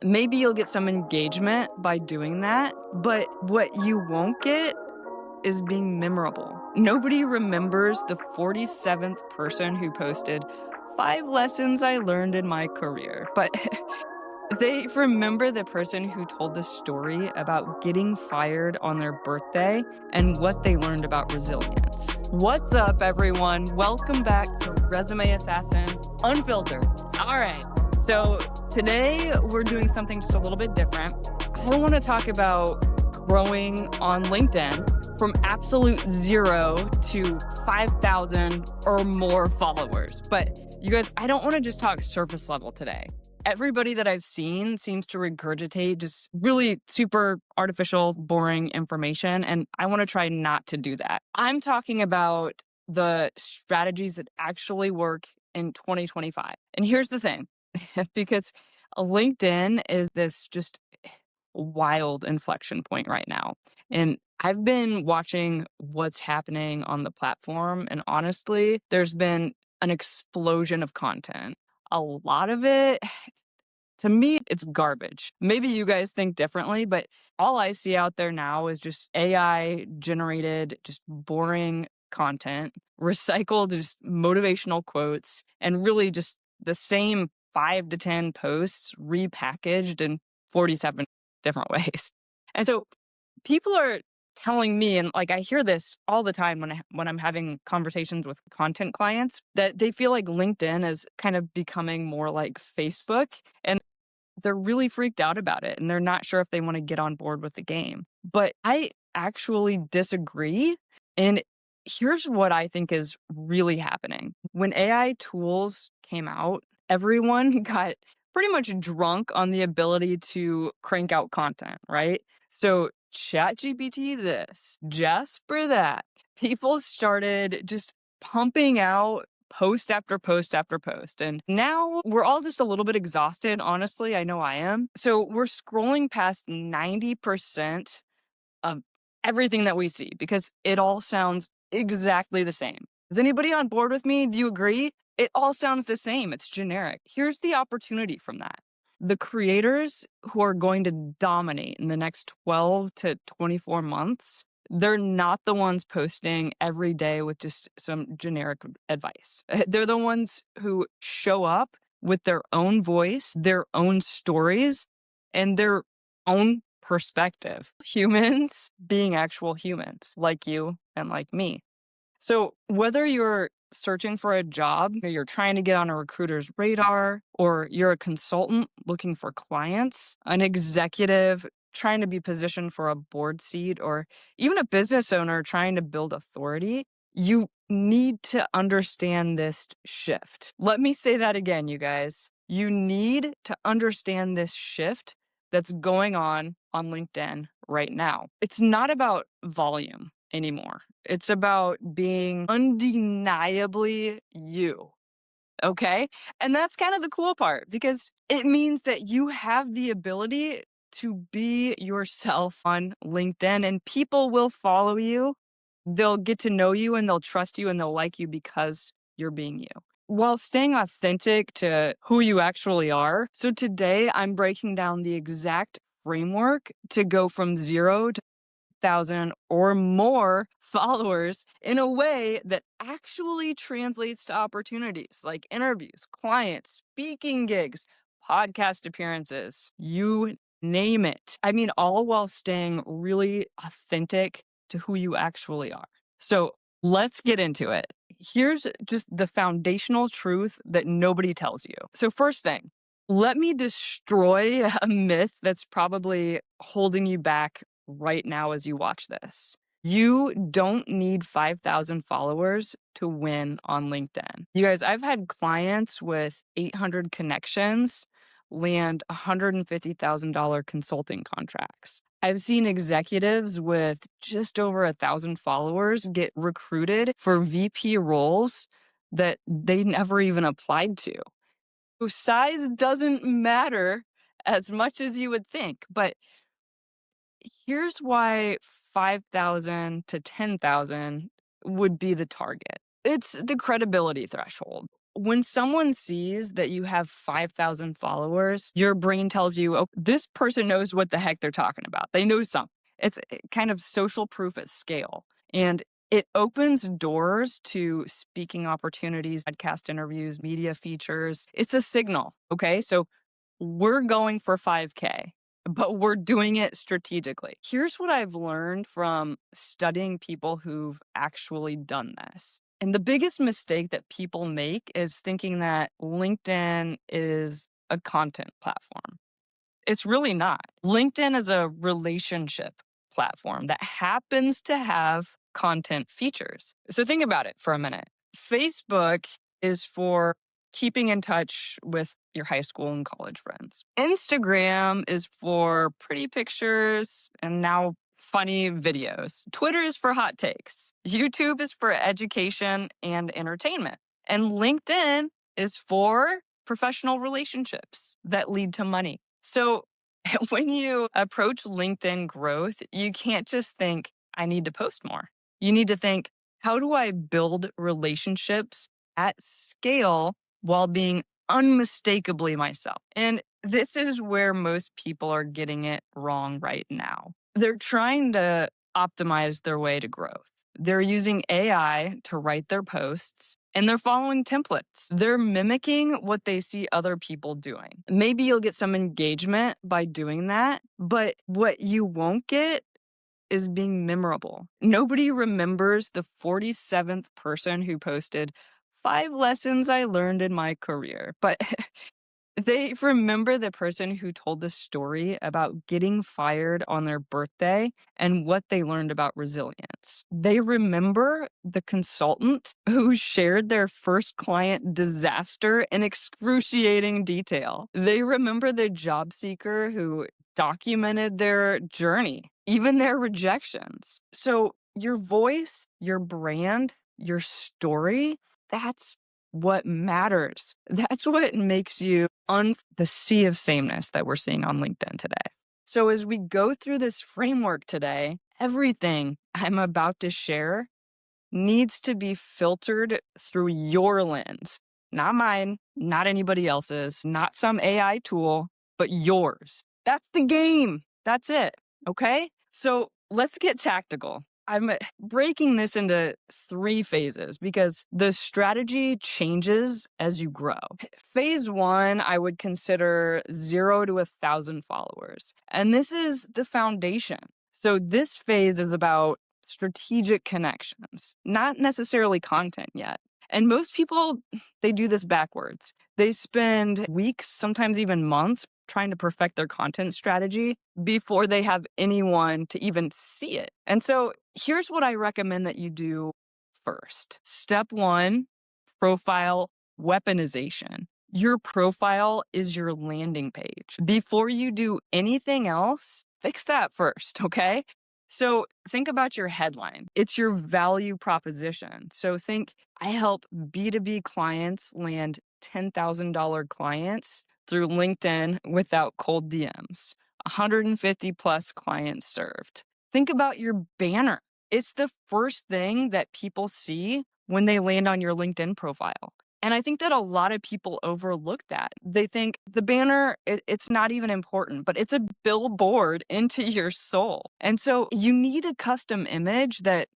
Maybe you'll get some engagement by doing that, but what you won't get is being memorable. Nobody remembers the 47th person who posted 5 lessons I learned in my career, but they remember the person who told the story about getting fired on their birthday and what they learned about resilience. What's up, everyone? Welcome back to Resume Assassin Unfiltered. All right. So today we're doing something just a little bit different. I want to talk about growing on LinkedIn from absolute zero to 5,000 or more followers. But you guys, I don't want to just talk surface level today. Everybody that I've seen seems to regurgitate just really super artificial, boring information. And I want to try not to do that. I'm talking about the strategies that actually work in 2025. And here's the thing, because LinkedIn is this just wild inflection point right now. And I've been watching what's happening on the platform. And honestly, there's been an explosion of content. A lot of it, to me, it's garbage. Maybe you guys think differently, but all I see out there now is just AI generated, just boring content, recycled just motivational quotes, and really just the same 5 to 10 posts repackaged in 47 different ways. And so people are telling me, and like I hear this all the time when I'm having conversations with content clients, that they feel like LinkedIn is kind of becoming more like Facebook, and they're really freaked out about it and they're not sure if they want to get on board with the game. But I actually disagree. And here's what I think is really happening. When AI tools came out, everyone got pretty much drunk on the ability to crank out content, right? So ChatGPT this, Jasper that. People started just pumping out post after post after post. And now we're all just a little bit exhausted. Honestly, I know I am. So we're scrolling past 90% of everything that we see because it all sounds exactly the same. Is anybody on board with me? Do you agree? It all sounds the same. It's generic. Here's the opportunity from that. The creators who are going to dominate in the next 12 to 24 months, they're not the ones posting every day with just some generic advice. They're the ones who show up with their own voice, their own stories, and their own perspective. Humans being actual humans like you and like me. So whether you're searching for a job or you're trying to get on a recruiter's radar, or you're a consultant looking for clients, an executive trying to be positioned for a board seat, or even a business owner trying to build authority, you need to understand this shift. Let me say that again, you guys. You need to understand this shift that's going on LinkedIn right now. It's not about volume anymore. It's about being undeniably you. Okay. And that's kind of the cool part because it means that you have the ability to be yourself on LinkedIn and people will follow you. They'll get to know you and they'll trust you and they'll like you because you're being you while staying authentic to who you actually are. So today I'm breaking down the exact framework to go from zero to 1,000 or more followers in a way that actually translates to opportunities like interviews, clients, speaking gigs, podcast appearances, you name it. I mean, all while staying really authentic to who you actually are. So let's get into it. Here's just the foundational truth that nobody tells you. So, first thing, let me destroy a myth that's probably holding you back right now as you watch this. You don't need 5,000 followers to win on LinkedIn. You guys, I've had clients with 800 connections land $150,000 consulting contracts. I've seen executives with just over 1,000 followers get recruited for VP roles that they never even applied to. So size doesn't matter as much as you would think, but here's why 5,000 to 10,000 would be the target. It's the credibility threshold. When someone sees that you have 5,000 followers, your brain tells you, oh, this person knows what the heck they're talking about. They know something. It's kind of social proof at scale. And it opens doors to speaking opportunities, podcast interviews, media features. It's a signal. Okay. So we're going for 5K, but we're doing it strategically. Here's what I've learned from studying people who've actually done this. And the biggest mistake that people make is thinking that LinkedIn is a content platform. It's really not. LinkedIn is a relationship platform that happens to have content features. So think about it for a minute. Facebook is for keeping in touch with your high school and college friends. Instagram is for pretty pictures and now funny videos. Twitter is for hot takes. YouTube is for education and entertainment. And LinkedIn is for professional relationships that lead to money. So when you approach LinkedIn growth, you can't just think, I need to post more. You need to think, how do I build relationships at scale while being unmistakably myself? And this is where most people are getting it wrong right now. They're trying to optimize their way to growth. They're using AI to write their posts and they're following templates. They're mimicking what they see other people doing. Maybe you'll get some engagement by doing that, but what you won't get is being memorable. Nobody remembers the 47th person who posted 5 lessons I learned in my career, but they remember the person who told the story about getting fired on their birthday and what they learned about resilience. They remember the consultant who shared their first client disaster in excruciating detail. They remember the job seeker who documented their journey, even their rejections. So your voice, your brand, your story, that's what matters. That's what makes you the sea of sameness that we're seeing on LinkedIn today. So as we go through this framework today, everything I'm about to share needs to be filtered through your lens, not mine, not anybody else's, not some AI tool, but yours. That's the game. That's it. Okay. So let's get tactical. I'm breaking this into 3 phases because the strategy changes as you grow. Phase 1, I would consider 0 to 1,000 followers. And this is the foundation. So this phase is about strategic connections, not necessarily content yet. And most people, they do this backwards. They spend weeks, sometimes even months, trying to perfect their content strategy before they have anyone to even see it. And so here's what I recommend that you do first. Step 1, profile weaponization. Your profile is your landing page. Before you do anything else, fix that first, okay? So think about your headline. It's your value proposition. So think, I help B2B clients land $10,000 clients through LinkedIn without cold DMs. 150 plus clients served. Think about your banner. It's the first thing that people see when they land on your LinkedIn profile. And I think that a lot of people overlook that. They think the banner, it's not even important, but it's a billboard into your soul. And so you need a custom image that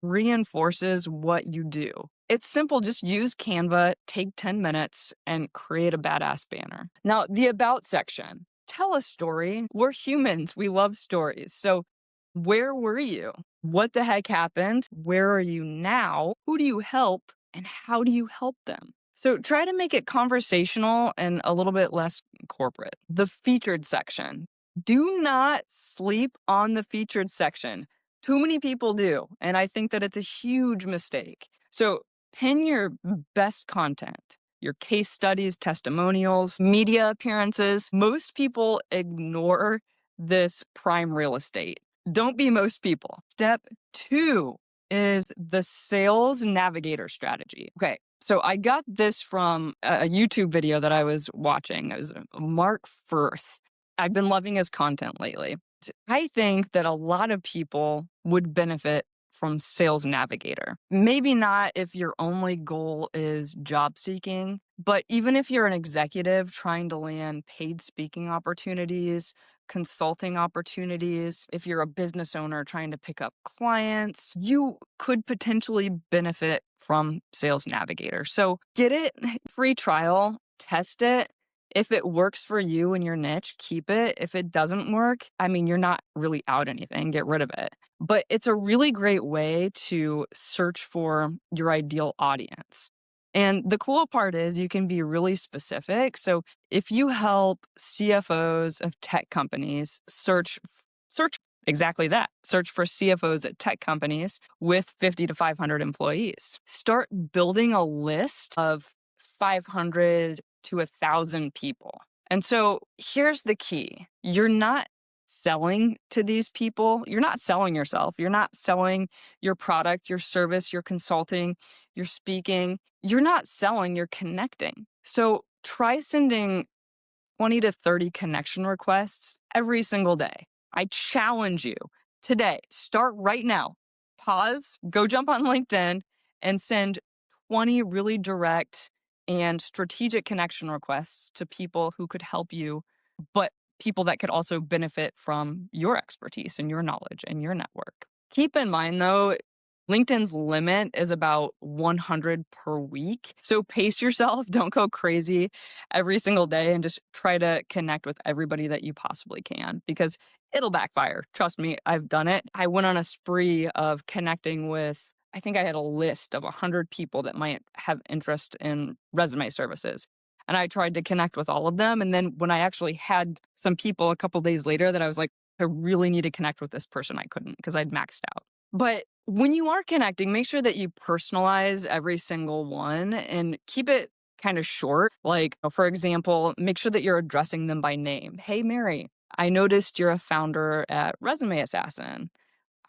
reinforces what you do. It's simple. Just use Canva, take 10 minutes, and create a badass banner. Now, the about section. Tell a story. We're humans. We love stories. So where were you? What the heck happened? Where are you now? Who do you help? And how do you help them? So try to make it conversational and a little bit less corporate. The featured section. Do not sleep on the featured section. Too many people do. And I think that it's a huge mistake. So pin your best content, your case studies, testimonials, media appearances. Most people ignore this prime real estate. Don't be most people. Step 2 is the sales navigator strategy. Okay, so I got this from a YouTube video that I was watching. It was Mark Firth. I've been loving his content lately. I think that a lot of people would benefit from Sales Navigator. Maybe not if your only goal is job seeking, but even if you're an executive trying to land paid speaking opportunities, consulting opportunities, if you're a business owner trying to pick up clients, you could potentially benefit from Sales Navigator. So get it, free trial, test it. If it works for you and your niche, keep it. If it doesn't work, I mean, you're not really out anything, get rid of it. But it's a really great way to search for your ideal audience. And the cool part is you can be really specific. So if you help CFOs of tech companies search exactly that. Search for CFOs at tech companies with 50 to 500 employees. Start building a list of 500 to 1,000 people. And so here's the key. You're not selling to these people. You're not selling yourself. You're not selling your product, your service, your consulting, your speaking. You're not selling, you're connecting. So try sending 20 to 30 connection requests every single day. I challenge you today, start right now. Pause, go jump on LinkedIn and send 20 really direct and strategic connection requests to people who could help you, but people that could also benefit from your expertise and your knowledge and your network. Keep in mind, though, LinkedIn's limit is about 100 per week. So pace yourself. Don't go crazy every single day and just try to connect with everybody that you possibly can because it'll backfire. Trust me, I've done it. I went on a spree of connecting with, I think I had a list of 100 people that might have interest in resume services. And I tried to connect with all of them. And then when I actually had some people a couple days later that I was like, I really need to connect with this person, I couldn't because I'd maxed out. But when you are connecting, make sure that you personalize every single one and keep it kind of short. Like, for example, make sure that you're addressing them by name. Hey, Mary, I noticed you're a founder at Resume Assassin.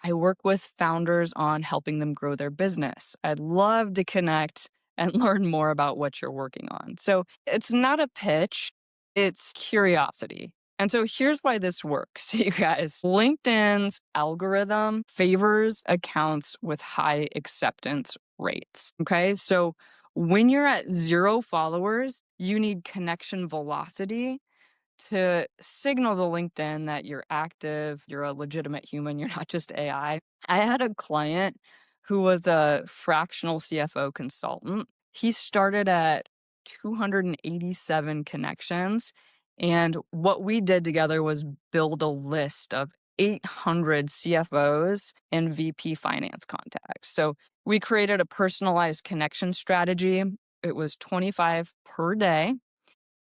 I work with founders on helping them grow their business. I'd love to connect and learn more about what you're working on. So it's not a pitch, it's curiosity. And so here's why this works, you guys. LinkedIn's algorithm favors accounts with high acceptance rates. Okay. So when you're at 0 followers, you need connection velocity to signal to LinkedIn that you're active, you're a legitimate human, you're not just AI. I had a client who was a fractional CFO consultant. He started at 287 connections. And what we did together was build a list of 800 CFOs and VP finance contacts. So we created a personalized connection strategy. It was 25 per day.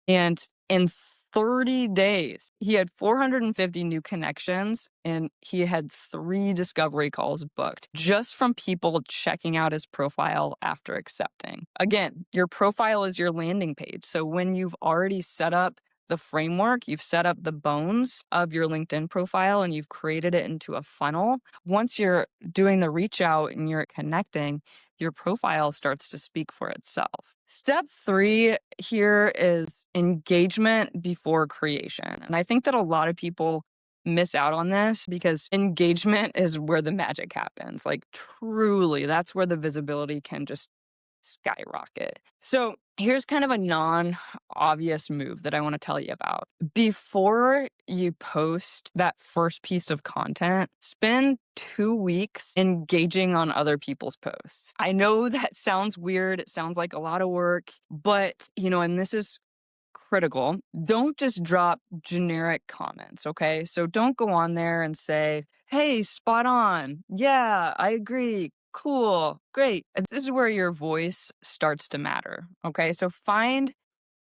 And in 30 days, he had 450 new connections and he had 3 discovery calls booked just from people checking out his profile after accepting. Again, your profile is your landing page. So when you've already set up the framework, you've set up the bones of your LinkedIn profile and you've created it into a funnel. Once you're doing the reach out and you're connecting, your profile starts to speak for itself. Step 3 here is engagement before creation. And I think that a lot of people miss out on this because engagement is where the magic happens. Like truly, that's where the visibility can just skyrocket. So here's kind of a non-obvious move that I want to tell you about. Before you post that first piece of content, spend 2 weeks engaging on other people's posts. I know that sounds weird. It sounds like a lot of work, but and this is critical. Don't just drop generic comments, okay? So don't go on there and say, hey, spot on. Yeah, I agree. Cool. Great. This is where your voice starts to matter, okay? So find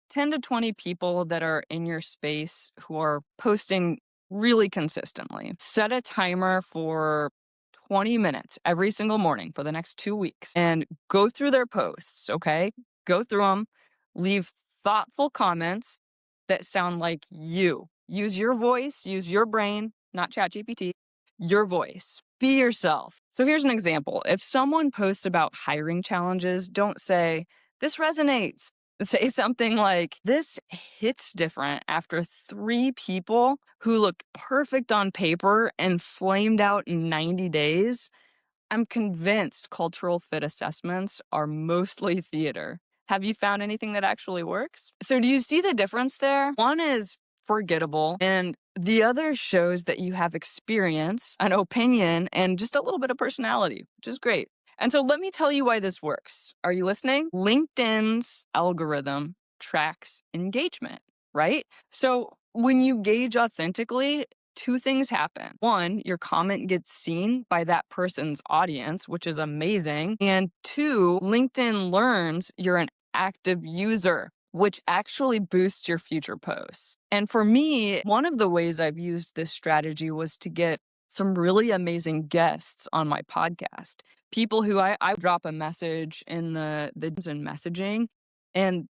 10 to 20 people that are in your space who are posting really consistently. Set a timer for 20 minutes every single morning for the next 2 weeks and go through their posts, okay? Go through them, leave thoughtful comments that sound like you. Use your voice, use your brain, not ChatGPT, your voice. Be yourself. So here's an example. If someone posts about hiring challenges, don't say, this resonates. Say something like, this hits different after 3 people who looked perfect on paper and flamed out in 90 days. I'm convinced cultural fit assessments are mostly theater. Have you found anything that actually works? So, do you see the difference there? One is forgettable, and the other shows that you have experience, an opinion, and just a little bit of personality, which is great. And so, let me tell you why this works. Are you listening? LinkedIn's algorithm tracks engagement, right? So, when you gauge authentically, two things happen. One, your comment gets seen by that person's audience, which is amazing. And two, LinkedIn learns you're an active user, which actually boosts your future posts. And for me, one of the ways I've used this strategy was to get some really amazing guests on my podcast. People who I drop a message in the in messaging and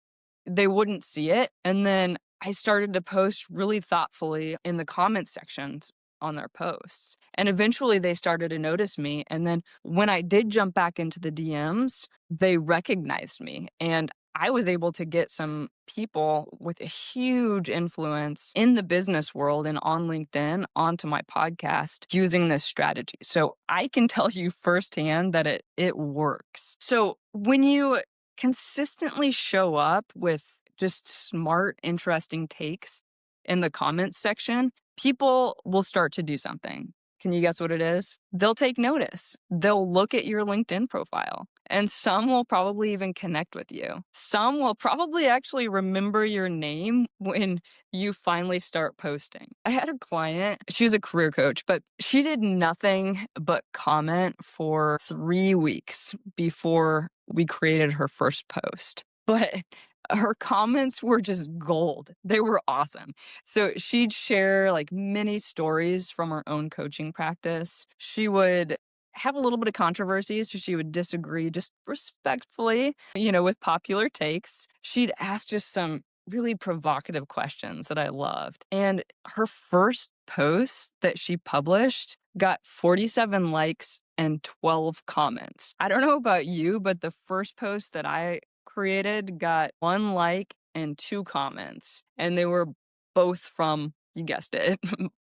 they wouldn't see it. And then I started to post really thoughtfully in the comment sections on their posts. And eventually they started to notice me. And then when I did jump back into the DMs, they recognized me. And I was able to get some people with a huge influence in the business world and on LinkedIn onto my podcast using this strategy. So I can tell you firsthand that it works. So when you consistently show up with just smart, interesting takes in the comments section, people will start to do something. Can you guess what it is? They'll take notice. They'll look at your LinkedIn profile, and some will probably even connect with you. Some will probably actually remember your name when you finally start posting. I had a client, she was a career coach, but she did nothing but comment for 3 weeks before we created her first post. But her comments were just gold. They were awesome. So she'd share like many stories from her own coaching practice. She would have a little bit of controversy, so she would disagree just respectfully, with popular takes. She'd ask just some really provocative questions that I loved. And her first post that she published got 47 likes and 12 comments. I don't know about you, but the first post that I created got 1 like and 2 comments, and they were both from, you guessed it,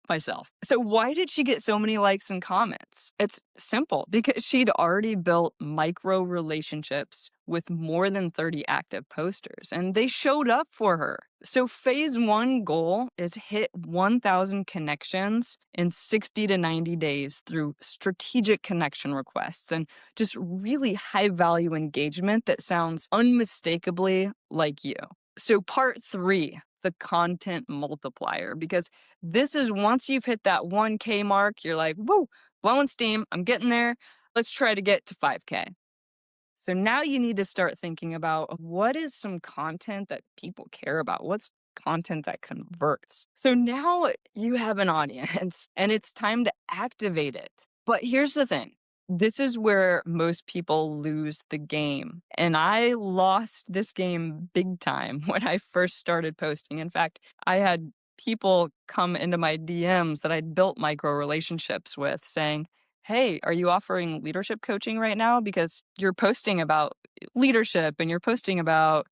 myself. So why did she get so many likes and comments? It's simple, because she'd already built micro relationships with more than 30 active posters, and they showed up for her. So phase 1 goal is hit 1,000 connections in 60 to 90 days through strategic connection requests and just really high value engagement that sounds unmistakably like you. So part 3, the content multiplier, because this is once you've hit that 1K mark, you're like, woo, blowing steam. I'm getting there. Let's try to get to 5K. So now you need to start thinking about what is some content that people care about? What's content that converts? So now you have an audience and it's time to activate it. But here's the thing. This is where most people lose the game. And I lost this game big time when I first started posting. In fact, I had people come into my DMs that I'd built micro relationships with saying, hey, are you offering leadership coaching right now? Because you're posting about leadership and you're posting about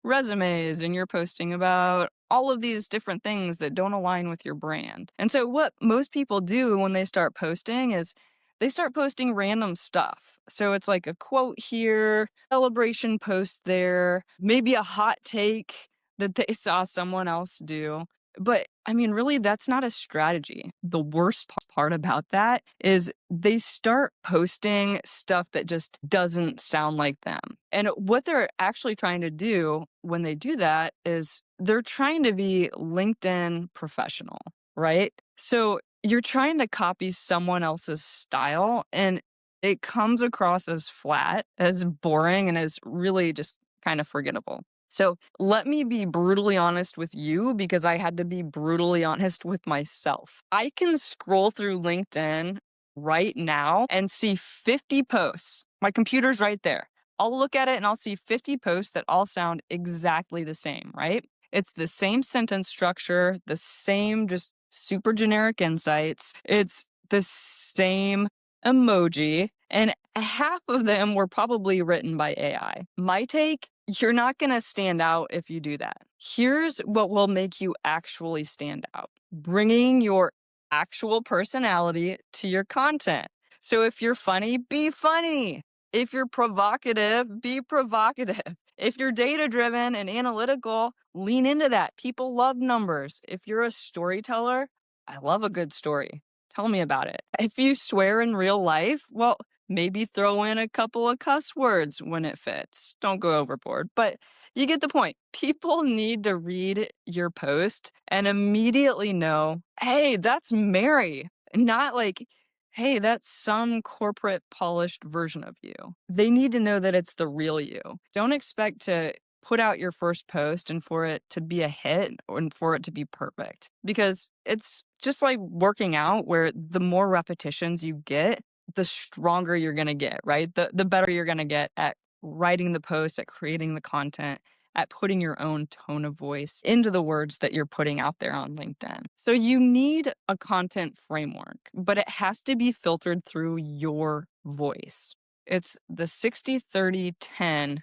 resumes and you're posting about all of these different things that don't align with your brand. And so what most people do when they start posting is they start posting random stuff. So it's like a quote here, celebration post there, maybe a hot take that they saw someone else do. But I mean, really, that's not a strategy. The worst part about that is they start posting stuff that just doesn't sound like them. And what they're actually trying to do when they do that is they're trying to be LinkedIn professional, right? So you're trying to copy someone else's style, and it comes across as flat, as boring, and as really just kind of forgettable. So let me be brutally honest with you, because I had to be brutally honest with myself. I can scroll through LinkedIn right now and see 50 posts. My computer's right there. I'll look at it and I'll see 50 posts that all sound exactly the same, right? It's the same sentence structure, the same just super generic insights. It's the same emoji, and half of them were probably written by AI. My take, you're not going to stand out if you do that. Here's what will make you actually stand out: bringing your actual personality to your content. So if you're funny, be funny. If you're provocative, be provocative. If you're data driven and analytical, lean into that. People love numbers. If you're a storyteller, I love a good story. Tell me about it. If you swear in real life, well, maybe throw in a couple of cuss words when it fits. Don't go overboard. But you get the point. People need to read your post and immediately know, hey, that's Mary. Not like, hey, that's some corporate polished version of you. They need to know that it's the real you. Don't expect to put out your first post and for it to be a hit and for it to be perfect, because it's just like working out, where the more repetitions you get, the stronger you're going to get, right? The better you're going to get at writing the post, at creating the content, at putting your own tone of voice into the words that you're putting out there on LinkedIn. So you need a content framework, but it has to be filtered through your voice. It's the 60-30-10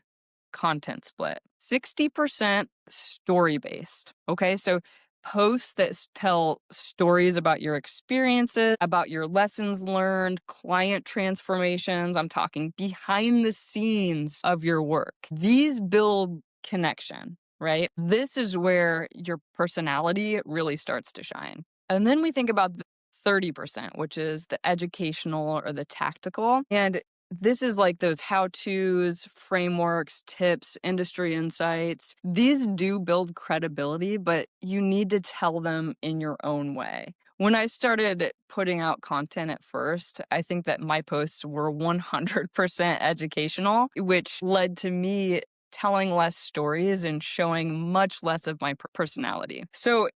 content split. 60% story based. Okay. So posts that tell stories about your experiences, about your lessons learned, client transformations. I'm talking behind the scenes of your work. These build connection, right? This is where your personality really starts to shine. And then we think about the 30%, which is the educational or the tactical. And this is like those how-tos, frameworks, tips, industry insights. These do build credibility, but you need to tell them in your own way. When I started putting out content at first, I think that my posts were 100% educational, which led to me telling less stories and showing much less of my personality. So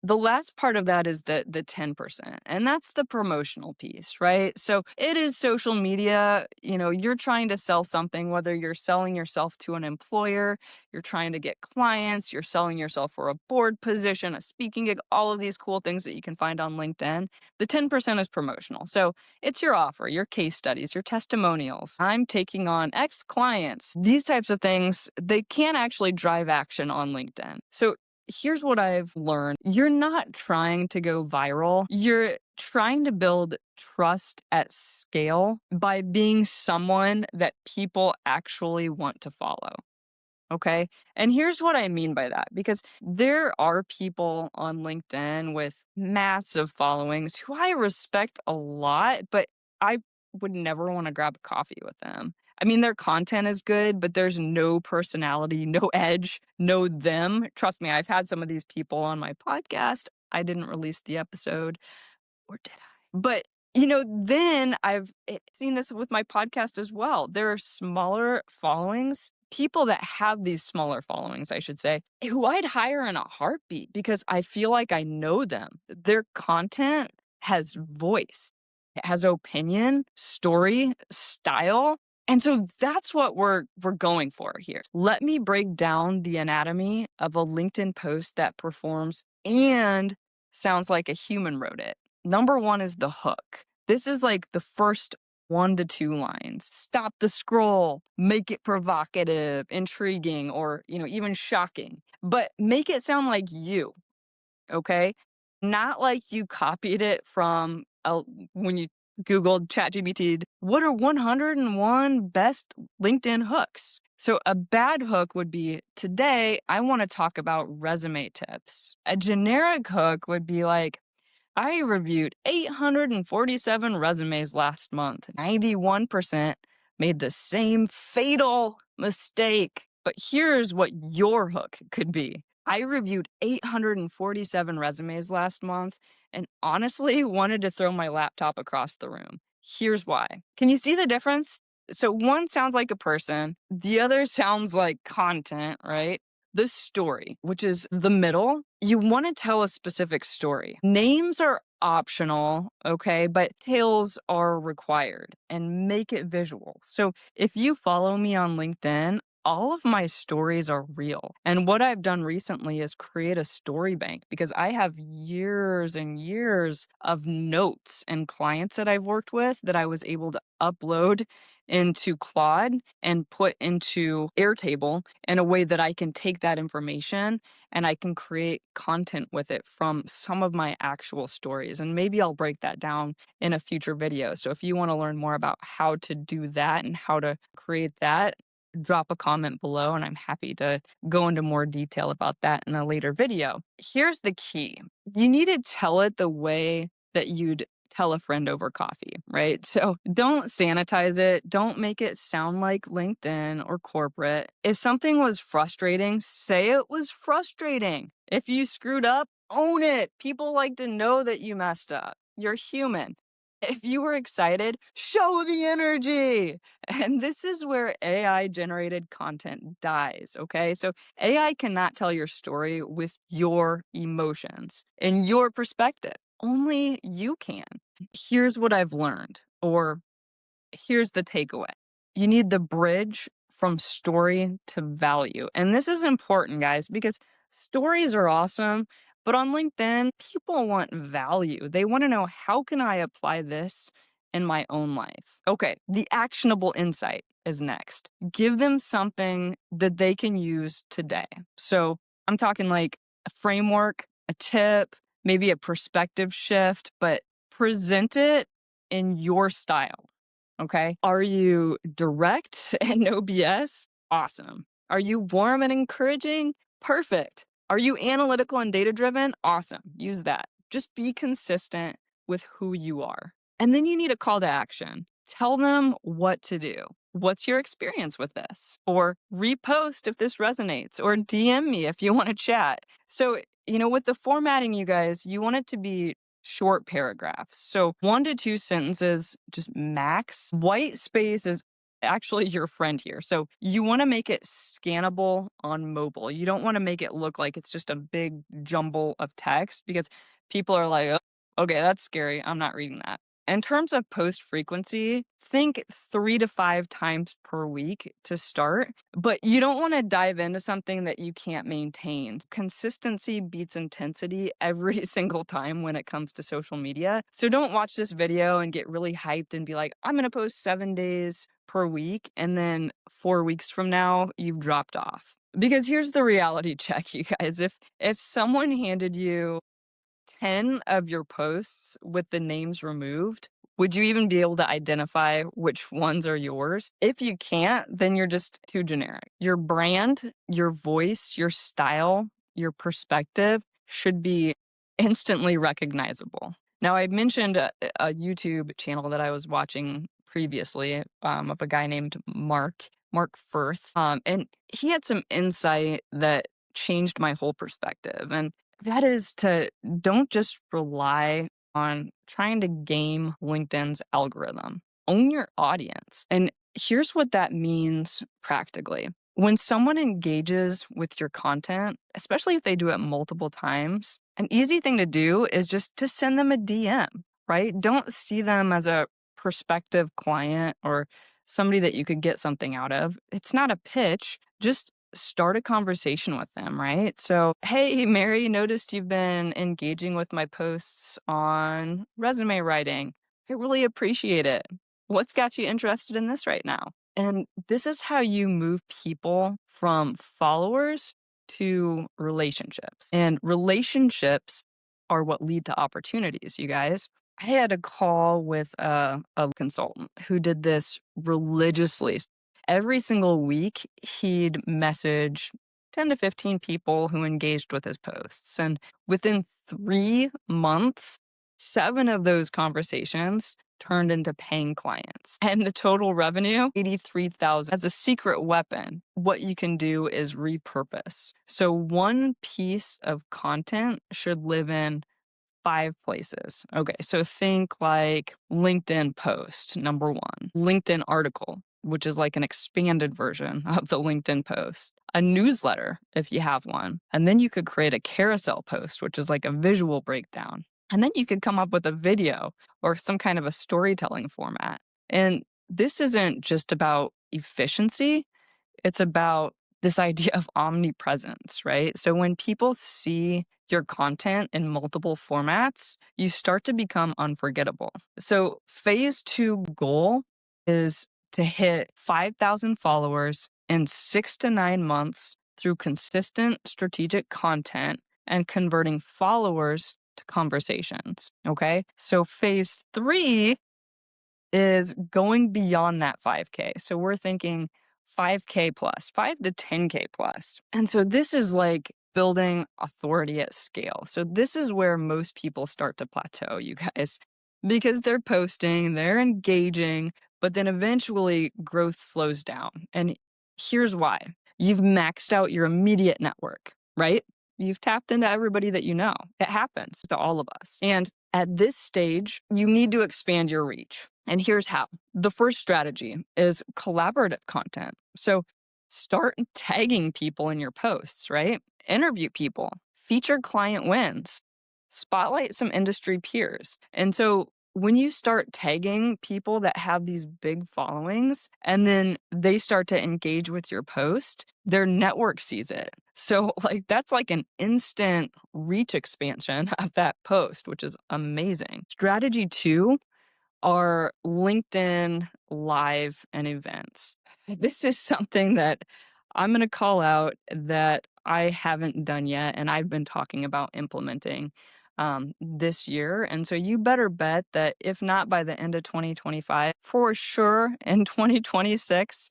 the last part of that is the 10%, and that's the promotional piece, right? So it is social media. You're trying to sell something, whether you're selling yourself to an employer, you're trying to get clients, you're selling yourself for a board position, a speaking gig, all of these cool things that you can find on LinkedIn. The 10% is promotional. So it's your offer, your case studies, your testimonials. I'm taking on X clients. These types of things, they can actually drive action on LinkedIn. So here's what I've learned. You're not trying to go viral. You're trying to build trust at scale by being someone that people actually want to follow. Okay. And here's what I mean by that, because there are people on LinkedIn with massive followings who I respect a lot, but I would never want to grab a coffee with them. I mean, their content is good, but there's no personality, no edge, no them. Trust me, I've had some of these people on my podcast. I didn't release the episode, or did I? But then I've seen this with my podcast as well. There are smaller followings, people that have these smaller followings, I should say, who I'd hire in a heartbeat because I feel like I know them. Their content has voice, it has opinion, story, style. And so that's what we're going for here. Let me break down the anatomy of a LinkedIn post that performs and sounds like a human wrote it. Number one is the hook. This is like the first 1 to 2 lines. Stop the scroll, make it provocative, intriguing, or, even shocking, but make it sound like you. Okay. Not like you copied it from when you Googled ChatGPT, what are 101 best LinkedIn hooks? So a bad hook would be, today I want to talk about resume tips. A generic hook would be like, I reviewed 847 resumes last month. 91% made the same fatal mistake. But here's what your hook could be. I reviewed 847 resumes last month and honestly wanted to throw my laptop across the room. Here's why. Can you see the difference? So one sounds like a person, the other sounds like content, right? The story, which is the middle, you want to tell a specific story. Names are optional, okay, but details are required, and make it visual. So if you follow me on LinkedIn, all of my stories are real. And what I've done recently is create a story bank, because I have years and years of notes and clients that I've worked with that I was able to upload into Claude and put into Airtable in a way that I can take that information and I can create content with it from some of my actual stories. And maybe I'll break that down in a future video. So if you want to learn more about how to do that and how to create that, drop a comment below and I'm happy to go into more detail about that in a later video. Here's the key. You need to tell it the way that you'd tell a friend over coffee, right? So don't sanitize it. Don't make it sound like LinkedIn or corporate. If something was frustrating, say it was frustrating. If you screwed up, own it. People like to know that you messed up. You're human. If you were excited, show the energy. And this is where AI generated content dies, okay? So AI cannot tell your story with your emotions and your perspective. Only you can. Here's what I've learned, or here's the takeaway. You need the bridge from story to value. And this is important, guys, because stories are awesome, but on LinkedIn, people want value. They want to know, how can I apply this in my own life? Okay, the actionable insight is next. Give them something that they can use today. So I'm talking like a framework, a tip, maybe a perspective shift, but present it in your style. Okay. Are you direct and no BS? Awesome. Are you warm and encouraging? Perfect. Are you analytical and data driven? Awesome. Use that. Just be consistent with who you are. And then you need a call to action. Tell them what to do. What's your experience with this? Or repost if this resonates, or DM me if you want to chat. So, with the formatting, you guys, you want it to be short paragraphs. So 1 to 2 sentences, just max. White space is actually your friend here. So you want to make it scannable on mobile. You don't want to make it look like it's just a big jumble of text, because people are like, oh, okay, that's scary. I'm not reading that. In terms of post frequency, think 3 to 5 times per week to start, but you don't want to dive into something that you can't maintain. Consistency beats intensity every single time when it comes to social media. So don't watch this video and get really hyped and be like, I'm going to post 7 days per week, and then 4 weeks from now, you've dropped off. Because here's the reality check, you guys. If someone handed you 10 of your posts with the names removed, would you even be able to identify which ones are yours? If you can't, then you're just too generic. Your brand, your voice, your style, your perspective should be instantly recognizable. Now, I mentioned a YouTube channel that I was watching previously, of a guy named Mark Firth. And he had some insight that changed my whole perspective. And that is to don't just rely on trying to game LinkedIn's algorithm. Own your audience. And here's what that means practically. When someone engages with your content, especially if they do it multiple times, an easy thing to do is just to send them a DM, right? Don't see them as a prospective client or somebody that you could get something out of. It's not a pitch. Just start a conversation with them, right? So, hey, Mary, noticed you've been engaging with my posts on resume writing. I really appreciate it. What's got you interested in this right now? And this is how you move people from followers to relationships. And relationships are what lead to opportunities, you guys. I had a call with a consultant who did this religiously. Every single week, he'd message 10 to 15 people who engaged with his posts. And within 3 months, 7 of those conversations turned into paying clients. And the total revenue, 83,000. As a secret weapon, what you can do is repurpose. So one piece of content should live in 5 places. Okay, so think like LinkedIn post, number 1, LinkedIn article, which is like an expanded version of the LinkedIn post, a newsletter if you have one, and then you could create a carousel post, which is like a visual breakdown. And then you could come up with a video or some kind of a storytelling format. And this isn't just about efficiency, it's about this idea of omnipresence, right? So when people see your content in multiple formats, you start to become unforgettable. So phase 2 goal is to hit 5,000 followers in 6 to 9 months through consistent strategic content and converting followers to conversations. Okay. So phase 3 is going beyond that 5K. So we're thinking 5K plus, 5 to 10K plus. And so this is like building authority at scale. So this is where most people start to plateau, you guys, because they're posting, they're engaging, but then eventually growth slows down. And here's why. You've maxed out your immediate network, right? You've tapped into everybody that you know. It happens to all of us. And at this stage, you need to expand your reach. And here's how. The first strategy is collaborative content. So start tagging people in your posts, right? Interview people, feature client wins, spotlight some industry peers. And so when you start tagging people that have these big followings and then they start to engage with your post, their network sees it. So like that's like an instant reach expansion of that post, which is amazing. Strategy 2 are LinkedIn live and events. This is something that I'm going to call out that I haven't done yet, and I've been talking about implementing this year. And so you better bet that if not by the end of 2025, for sure in 2026,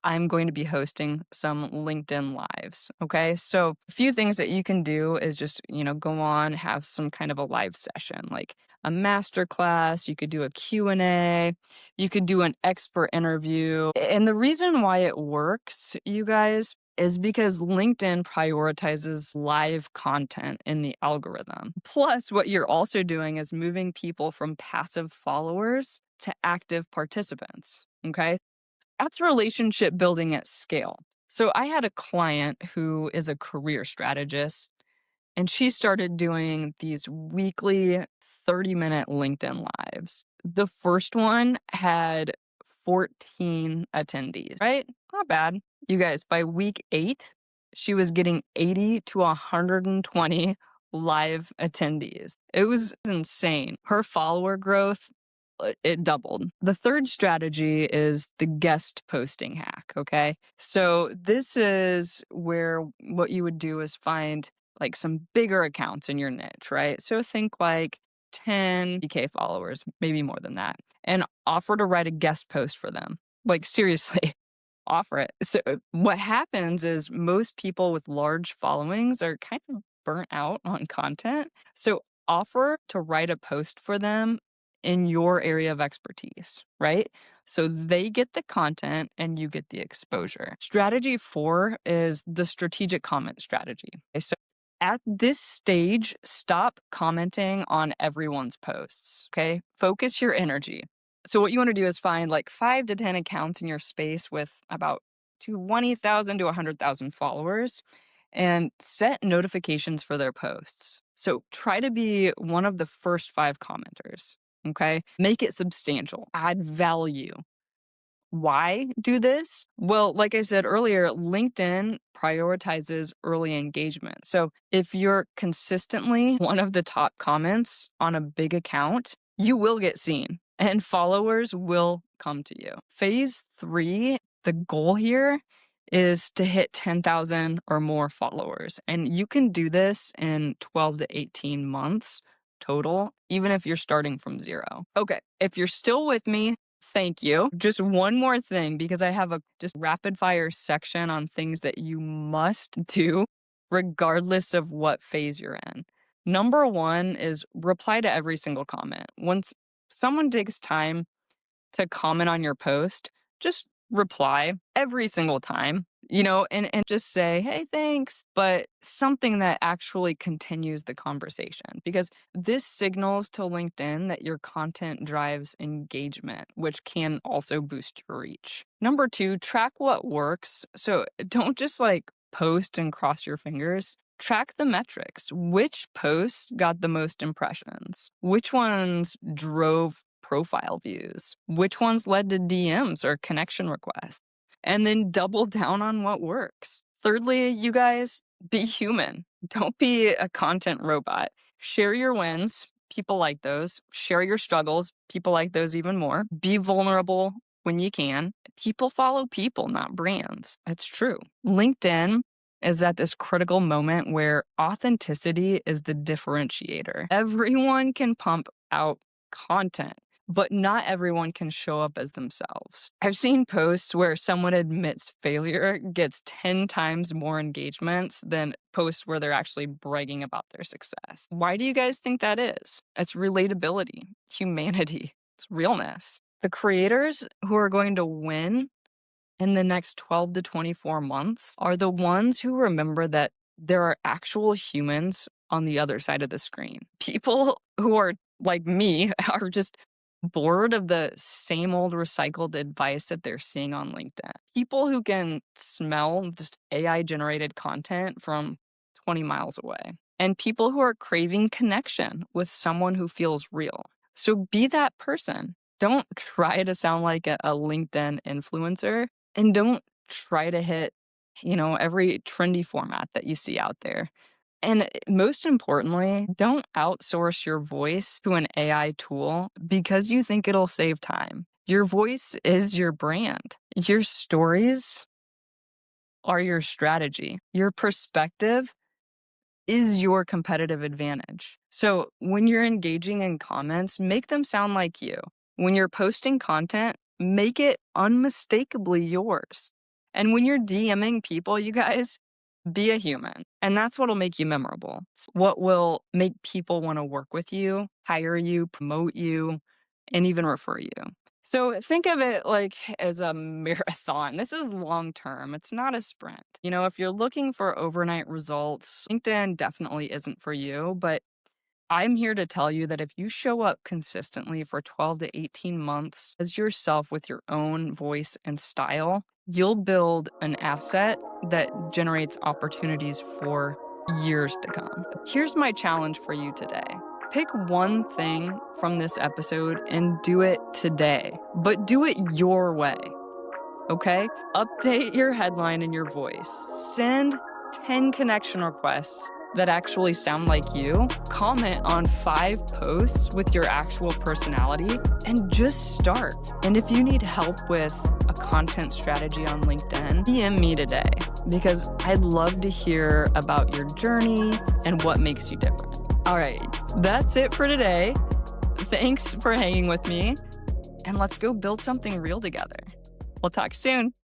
I'm going to be hosting some LinkedIn lives. Okay. So a few things that you can do is just, go on, have some kind of a live session, like a master class. You could do a Q&A. You could do an expert interview. And the reason why it works, you guys, is because LinkedIn prioritizes live content in the algorithm. Plus, what you're also doing is moving people from passive followers to active participants. Okay. That's relationship building at scale. So I had a client who is a career strategist, and she started doing these weekly 30-minute LinkedIn lives. The first one had 14 attendees, right? Not bad. You guys, by week 8, she was getting 80 to 120 live attendees. It was insane. Her follower growth, it doubled. The third strategy is the guest posting hack, okay? So this is where what you would do is find like some bigger accounts in your niche, right? So think like 10K followers, maybe more than that, and offer to write a guest post for them. Like seriously, offer it. So what happens is most people with large followings are kind of burnt out on content. So offer to write a post for them in your area of expertise, right? So they get the content and you get the exposure. Strategy 4 is the strategic comment strategy. Okay, so at this stage, stop commenting on everyone's posts, okay? Focus your energy. So what you want to do is find like 5 to 10 accounts in your space with about 20,000 to 100,000 followers and set notifications for their posts. So try to be one of the first 5 commenters, okay? Make it substantial, add value. Why do this? Well, like I said earlier, LinkedIn prioritizes early engagement. So if you're consistently one of the top comments on a big account, you will get seen and followers will come to you. Phase 3, the goal here is to hit 10,000 or more followers. And you can do this in 12 to 18 months total, even if you're starting from 0. Okay, if you're still with me, thank you. Just one more thing, because I have a just rapid fire section on things that you must do regardless of what phase you're in. Number 1 is reply to every single comment. Once someone takes time to comment on your post, just reply every single time, and just say, hey, thanks, but something that actually continues the conversation, because this signals to LinkedIn that your content drives engagement, which can also boost your reach. Number 2, track what works. So don't just like post and cross your fingers. Track the metrics. Which post got the most impressions? Which ones drove profile views? Which ones led to DMs or connection requests? And then double down on what works. Thirdly, you guys, be human. Don't be a content robot. Share your wins. People like those. Share your struggles. People like those even more. Be vulnerable. when you can. People follow people, not brands. It's true. LinkedIn is at this critical moment where authenticity is the differentiator. Everyone can pump out content, but not everyone can show up as themselves. I've seen posts where someone admits failure gets 10 times more engagements than posts where they're actually bragging about their success. Why do you guys think that is? It's relatability, humanity, it's realness. The creators who are going to win in the next 12 to 24 months are the ones who remember that there are actual humans on the other side of the screen. People who are like me are just bored of the same old recycled advice that they're seeing on LinkedIn. People who can smell just AI generated content from 20 miles away. And people who are craving connection with someone who feels real. So be that person. Don't try to sound like a LinkedIn influencer, and don't try to hit, every trendy format that you see out there. And most importantly, don't outsource your voice to an AI tool because you think it'll save time. Your voice is your brand. Your stories are your strategy. Your perspective is your competitive advantage. So when you're engaging in comments, make them sound like you. When you're posting content, make it unmistakably yours. And when you're DMing people, you guys, be a human. And that's what'll make you memorable. It's what will make people want to work with you, hire you, promote you, and even refer you. So think of it like as a marathon. This is long term. It's not a sprint. If you're looking for overnight results, LinkedIn definitely isn't for you, but I'm here to tell you that if you show up consistently for 12 to 18 months as yourself with your own voice and style, you'll build an asset that generates opportunities for years to come. Here's my challenge for you today. Pick one thing from this episode and do it today, but do it your way. Okay? Update your headline and your voice. Send 10 connection requests that actually sound like you. Comment on 5 posts with your actual personality and just start. And if you need help with a content strategy on LinkedIn, DM me today because I'd love to hear about your journey and what makes you different. All right, that's it for today. Thanks for hanging with me, and let's go build something real together. We'll talk soon.